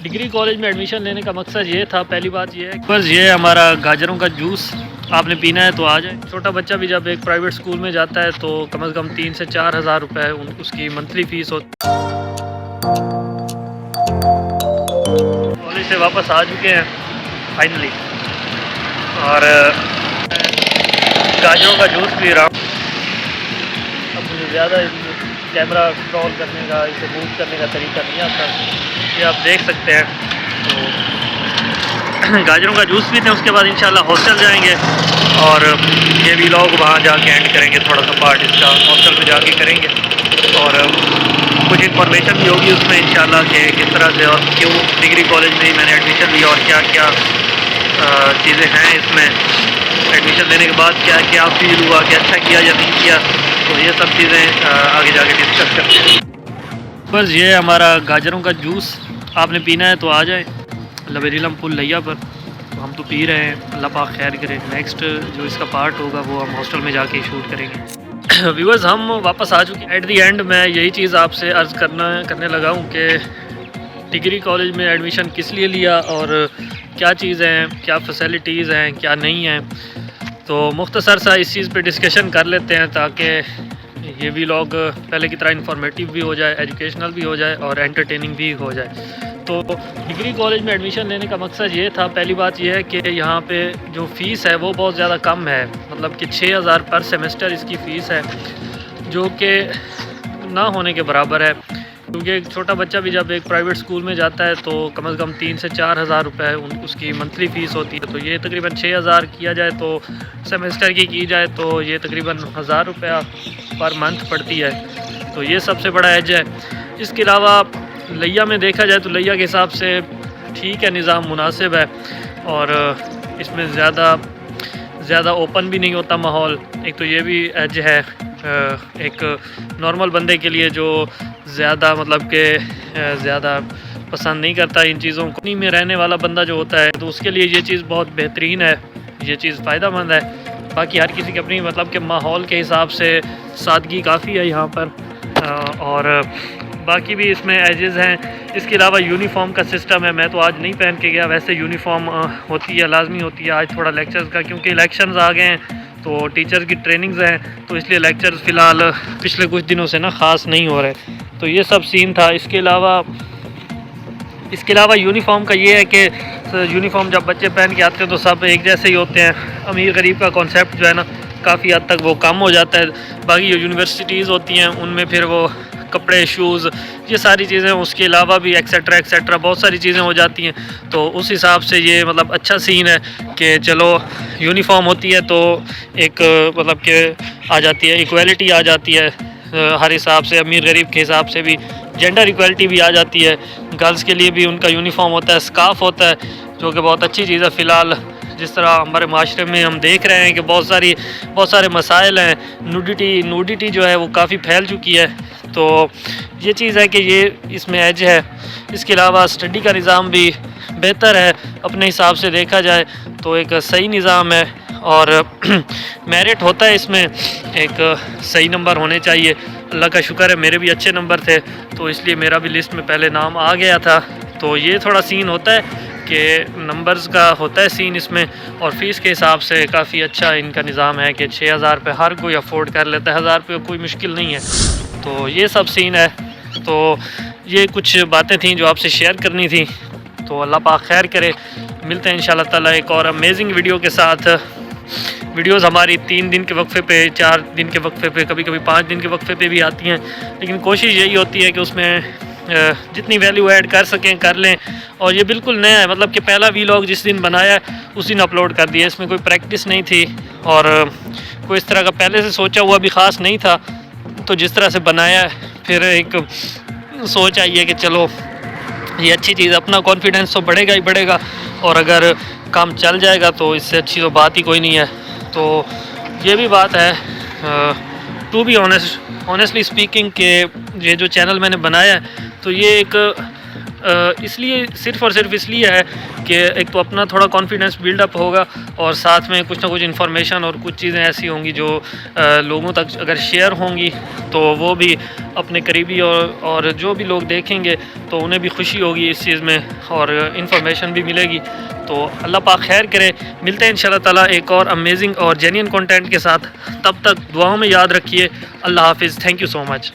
Degree college میں admission لینے کا مقصد یہ تھا، پہلی بات یہ ہے بس یہ ہمارا گاجروں کا جوس آپ نے پینا ہے تو آ جائیں۔ چھوٹا بچہ بھی جب ایک پرائیویٹ اسکول میں جاتا ہے تو کم از کم 3 سے 4 ہزار روپے اس کی منتھلی فیس ہوتی ہے۔ کالج سے واپس آ چکے ہیں فائنلی، اور گاجروں کا جوس پی رہا ہوں۔ اب مجھے زیادہ کیمرہ کنٹرول کرنے کا، اسے موو کرنے کا طریقہ نہیں آتا، یہ آپ دیکھ سکتے ہیں۔ تو گاجروں کا جوس پیتے ہیں، اس کے بعد انشاءاللہ ہاسٹل جائیں گے اور یہ بھی لوگ وہاں جا کے اینڈ کریں گے، تھوڑا سا پارٹ اس کا ہاسٹل میں جا کے کریں گے، اور کچھ انفارمیشن بھی ہوگی اس میں انشاءاللہ کہ کس طرح سے اور کیوں ڈگری کالج میں ہی میں نے ایڈمیشن لیا اور کیا کیا چیزیں ہیں اس میں، ایڈمیشن لینے کے بعد کیا کیا فیل ہوا کہ اچھا کیا یا نہیں کیا، تو یہ سب چیزیں آگے جا کے ڈسکس کرتے ہیں۔ بس یہ ہمارا گاجروں کا جوس آپ نے پینا ہے تو آ جائیں لبیریلم پل لیا پر، تو ہم تو پی رہے ہیں، اللہ پاک خیر کرے۔ نیکسٹ جو اس کا پارٹ ہوگا وہ ہم ہاسٹل میں جا کے شوٹ کریں گے۔ ویورز ہم واپس آ چکے ہیں۔ ایٹ دی اینڈ میں یہی چیز آپ سے عرض کرنے لگا ہوں کہ ڈگری کالج میں ایڈمیشن کس لیے لیا اور کیا چیزیں ہیں، کیا فیسلٹیز ہیں، کیا نہیں ہیں، تو مختصر سا اس چیز پہ ڈسکشن کر لیتے ہیں تاکہ یہ بھی لوگ پہلے کی طرح انفارمیٹیو بھی ہو جائے، ایجوکیشنل بھی ہو جائے اور انٹرٹیننگ بھی ہو جائے۔ تو ڈگری کالج میں ایڈمیشن لینے کا مقصد یہ تھا، پہلی بات یہ ہے کہ یہاں پہ جو فیس ہے وہ بہت زیادہ کم ہے، مطلب کہ 6,000 پر سیمسٹر اس کی فیس ہے، جو کہ نہ ہونے کے برابر ہے، کیونکہ ایک چھوٹا بچہ بھی جب ایک پرائیویٹ اسکول میں جاتا ہے تو کم از کم 3 سے 4 ہزار روپے اس کی منتھلی فیس ہوتی ہے، تو یہ تقریباً 6,000 کیا جائے تو سیمسٹر کی جائے تو یہ تقریباً 1,000 روپیہ پر منتھ پڑتی ہے، تو یہ سب سے بڑا ایج ہے۔ اس کے علاوہ لیا میں دیکھا جائے تو لیا کے حساب سے ٹھیک ہے، نظام مناسب ہے، اور اس میں زیادہ اوپن بھی نہیں ہوتا ماحول، ایک تو یہ بھی ایج ہے ایک نارمل بندے کے لیے جو زیادہ مطلب کہ زیادہ پسند نہیں کرتا ان چیزوں کو، میں رہنے والا بندہ جو ہوتا ہے تو اس کے لیے یہ چیز بہت بہترین ہے، یہ چیز فائدہ مند ہے۔ باقی ہر کسی کے اپنی مطلب کہ ماحول کے حساب سے سادگی کافی ہے یہاں پر، اور باقی بھی اس میں ایجز ہیں۔ اس کے علاوہ یونیفارم کا سسٹم ہے، میں تو آج نہیں پہن کے گیا، ویسے یونیفارم ہوتی ہے، لازمی ہوتی ہے۔ آج تھوڑا لیکچرز کا کیونکہ الیکشنز آ گئے ہیں تو ٹیچرز کی ٹریننگز ہیں، تو اس لیے لیکچرز فی الحال پچھلے کچھ دنوں سے خاص نہیں ہو رہے، تو یہ سب سین تھا۔ اس کے علاوہ یونیفارم کا یہ ہے کہ یونیفارم جب بچے پہن کے آتے ہیں تو سب ایک جیسے ہی ہوتے ہیں، امیر غریب کا کانسیپٹ جو ہے نا کافی حد تک وہ کم ہو جاتا ہے۔ باقی جو یونیورسٹیز ہوتی ہیں ان میں پھر وہ کپڑے، شوز، یہ ساری چیزیں، اس کے علاوہ بھی ایکسیٹرا بہت ساری چیزیں ہو جاتی ہیں، تو اس حساب سے یہ مطلب اچھا سین ہے کہ چلو یونیفارم ہوتی ہے تو ایک مطلب کہ آ جاتی ہے، ایکویلٹی آ جاتی ہے ہر حساب سے، امیر غریب کے حساب سے بھی جینڈر ایکویلٹی بھی آ جاتی ہے۔ گرلز کے لیے بھی ان کا یونیفارم ہوتا ہے، اسکارف ہوتا ہے، جو کہ بہت اچھی چیز ہے۔ فی الحال جس طرح ہمارے معاشرے میں ہم دیکھ رہے ہیں کہ بہت سارے مسائل ہیں، نوڈیٹی جو ہے وہ کافی پھیل چکی ہے، تو یہ چیز ہے کہ یہ اس میں ایج ہے۔ اس کے علاوہ اسٹڈی کا نظام بھی بہتر ہے، اپنے حساب سے دیکھا جائے تو ایک صحیح نظام ہے، اور میرٹ ہوتا ہے اس میں، ایک صحیح نمبر ہونے چاہیے۔ اللہ کا شکر ہے میرے بھی اچھے نمبر تھے، تو اس لیے میرا بھی لسٹ میں پہلے نام آ گیا تھا، تو یہ تھوڑا سین ہوتا ہے کہ نمبرز کا ہوتا ہے سین اس میں، اور فیس کے حساب سے کافی اچھا ان کا نظام ہے کہ 6,000 روپے ہر کوئی افورڈ کر لیتا ہے، 1,000 روپے کوئی مشکل نہیں ہے، تو یہ سب سین ہے۔ تو یہ کچھ باتیں تھیں جو آپ سے شیئر کرنی تھیں، تو اللہ پاک خیر کرے، ملتے ہیں انشاءاللہ تعالیٰ ایک اور امیزنگ ویڈیو کے ساتھ۔ ویڈیوز ہماری 3 دن کے وقفے پہ، 4 دن کے وقفے پہ، کبھی 5 دن کے وقفے پہ بھی آتی ہیں، لیکن کوشش یہی ہوتی ہے کہ اس میں جتنی ویلیو ایڈ کر سکیں کر لیں، اور یہ بالکل نیا ہے، مطلب کہ پہلا ویلاگ جس دن بنایا ہے اس دن اپلوڈ کر دیا، اس میں کوئی پریکٹس نہیں تھی اور کوئی اس طرح کا پہلے سے سوچا ہوا بھی خاص نہیں تھا، تو جس طرح سے بنایا ہے پھر ایک سوچ آئی ہے کہ چلو یہ اچھی چیز، اپنا کانفیڈنس تو بڑھے گا ہی بڑھے گا، اور اگر کام چل جائے گا تو اس سے اچھی تو بات ہی کوئی نہیں ہے۔ تو یہ بھی بات ہے ٹو بی آنیسٹلی اسپیکنگ کہ یہ جو چینل میں نے بنایا ہے تو یہ ایک اس لیے صرف اور صرف اس لیے ہے کہ ایک تو اپنا تھوڑا کانفیڈنس بلڈ اپ ہوگا، اور ساتھ میں کچھ نہ کچھ انفارمیشن اور کچھ چیزیں ایسی ہوں گی جو لوگوں تک اگر شیئر ہوں گی تو وہ بھی اپنے قریبی اور جو بھی لوگ دیکھیں گے تو انہیں بھی خوشی ہوگی اس چیز میں، اور انفارمیشن بھی ملے گی۔ تو اللہ پاک خیر کرے، ملتے ہیں انشاءاللہ تعالیٰ ایک اور امیزنگ اور جینین کنٹینٹ کے ساتھ، تب تک دعاؤں میں یاد رکھیے۔ اللہ حافظ، تھینک یو سو مچ۔